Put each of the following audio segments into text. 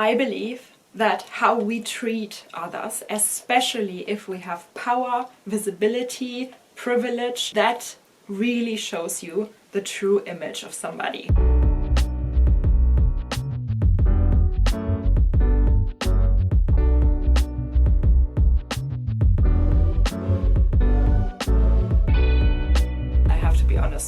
I believe that how we treat others, especially if we have power, visibility, privilege, that really shows you the true image of somebody.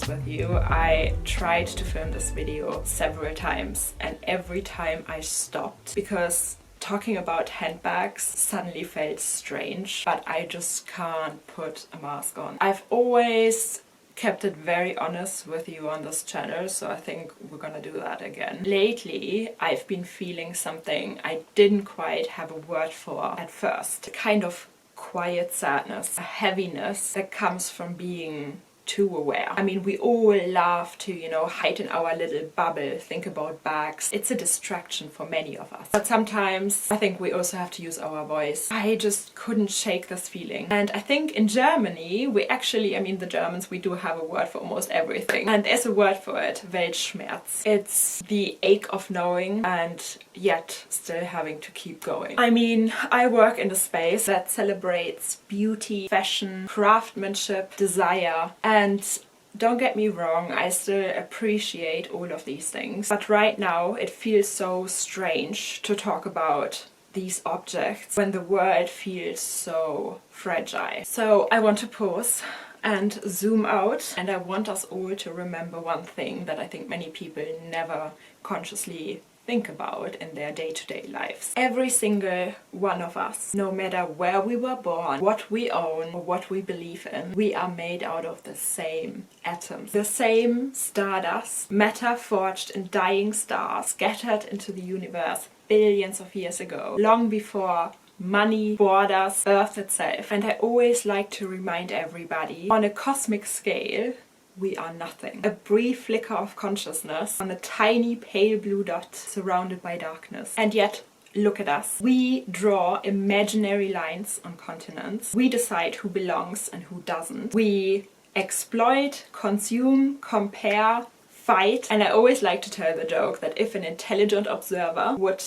With you, I tried to film this video several times, and every time I stopped because talking about handbags suddenly felt strange, but I just can't put a mask on. I've always kept it very honest with you on this channel, so I think we're gonna do that again. Lately, I've been feeling something I didn't quite have a word for at first. A kind of quiet sadness, a heaviness that comes from being too aware. I mean, we all love to, hide in our little bubble, think about bags. It's a distraction for many of us. But sometimes I think we also have to use our voice. I just couldn't shake this feeling. And I think in Germany, we actually, the Germans, we do have a word for almost everything. And there's a word for it, Weltschmerz. It's the ache of knowing and yet still having to keep going. I work in a space that celebrates beauty, fashion, craftsmanship, desire, and don't get me wrong, I still appreciate all of these things. But right now it feels so strange to talk about these objects when the world feels so fragile. So I want to pause and zoom out, and I want us all to remember one thing that I think many people never consciously think about in their day-to-day lives. Every single one of us, no matter where we were born, what we own, or what we believe in, we are made out of the same atoms. The same stardust, matter forged in dying stars, scattered into the universe billions of years ago, long before money, borders, Earth itself. And I always like to remind everybody, on a cosmic scale, we are nothing. A brief flicker of consciousness on a tiny pale blue dot surrounded by darkness. And yet, look at us. We draw imaginary lines on continents. We decide who belongs and who doesn't. We exploit, consume, compare, fight. And I always like to tell the joke that if an intelligent observer would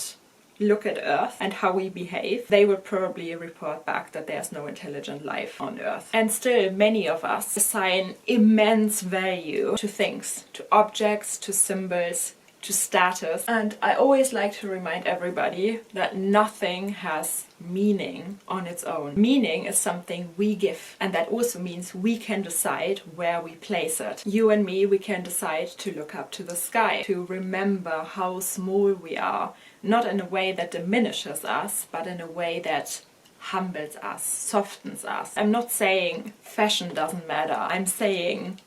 look at Earth and how we behave, they would probably report back that there's no intelligent life on Earth. And still, many of us assign immense value to things, to objects, to symbols, to status. And I always like to remind everybody that nothing has meaning on its own. Meaning is something we give, and that also means we can decide where we place it. You and me, we can decide to look up to the sky, to remember how small we are, not in a way that diminishes us, but in a way that humbles us, softens us. I'm not saying fashion doesn't matter, I'm saying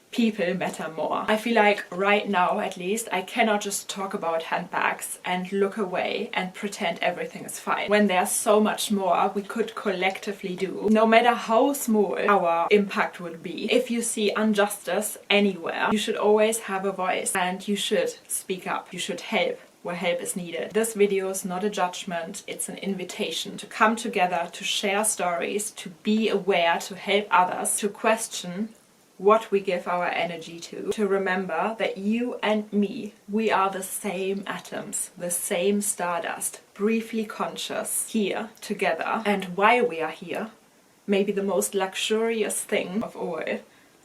people matter more. I feel like right now, at least, I cannot just talk about handbags and look away and pretend everything is fine, when there's so much more we could collectively do, no matter how small our impact would be. If you see injustice anywhere, you should always have a voice, and you should speak up. You should help where help is needed. This video is not a judgment, it's an invitation to come together, to share stories, to be aware, to help others, to question what we give our energy to remember that you and me, we are the same atoms, the same stardust, briefly conscious, here together. And while we are here, maybe the most luxurious thing of all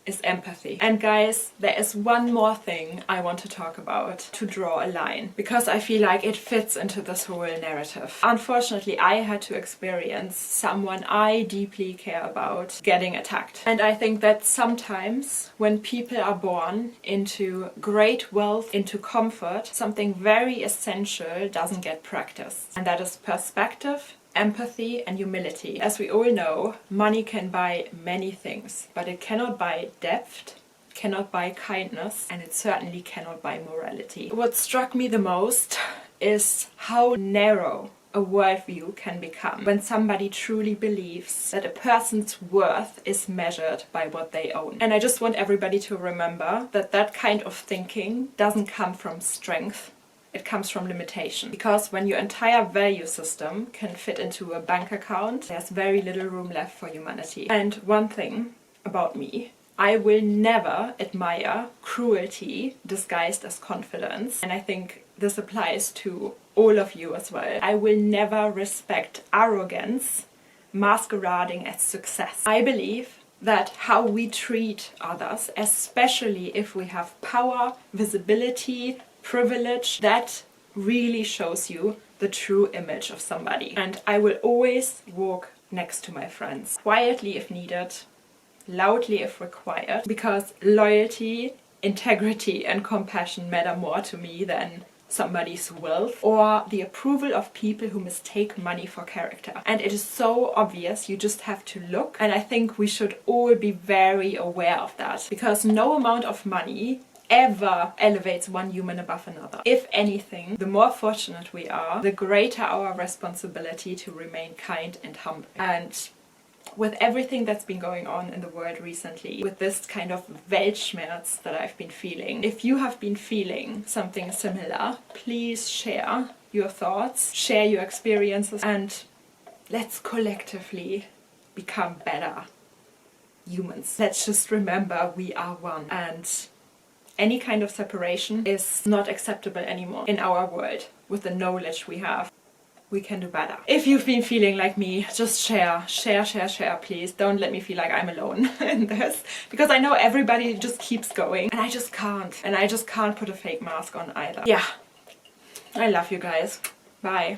is empathy. And guys, there is one more thing I want to talk about, to draw a line, because I feel like it fits into this whole narrative. Unfortunately, I had to experience someone I deeply care about getting attacked. And I think that sometimes when people are born into great wealth, into comfort, something very essential doesn't get practiced. And that is perspective, empathy and humility. As we all know, money can buy many things, but it cannot buy depth, cannot buy kindness, and it certainly cannot buy morality. What struck me the most is how narrow a worldview can become when somebody truly believes that a person's worth is measured by what they own. And I just want everybody to remember that that kind of thinking doesn't come from strength. It comes from limitation. Because when your entire value system can fit into a bank account, there's very little room left for humanity. And one thing about me, I will never admire cruelty disguised as confidence. And I think this applies to all of you as well. I will never respect arrogance masquerading as success. I believe that how we treat others, especially if we have power, visibility, privilege, that really shows you the true image of somebody. And I will always walk next to my friends, quietly if needed, loudly if required, because loyalty, integrity and compassion matter more to me than somebody's wealth or the approval of people who mistake money for character. And it is so obvious, you just have to look. And I think we should all be very aware of that, because no amount of money ever elevates one human above another. If anything, the more fortunate we are, the greater our responsibility to remain kind and humble. And with everything that's been going on in the world recently, with this kind of Weltschmerz that I've been feeling, if you have been feeling something similar, please share your thoughts, share your experiences, and let's collectively become better humans. Let's just remember we are one, and any kind of separation is not acceptable anymore in our world. With the knowledge we have, we can do better. If you've been feeling like me, just share, please. Don't let me feel like I'm alone in this, because I know everybody just keeps going and I just can't. And I just can't put a fake mask on either. Yeah, I love you guys. Bye.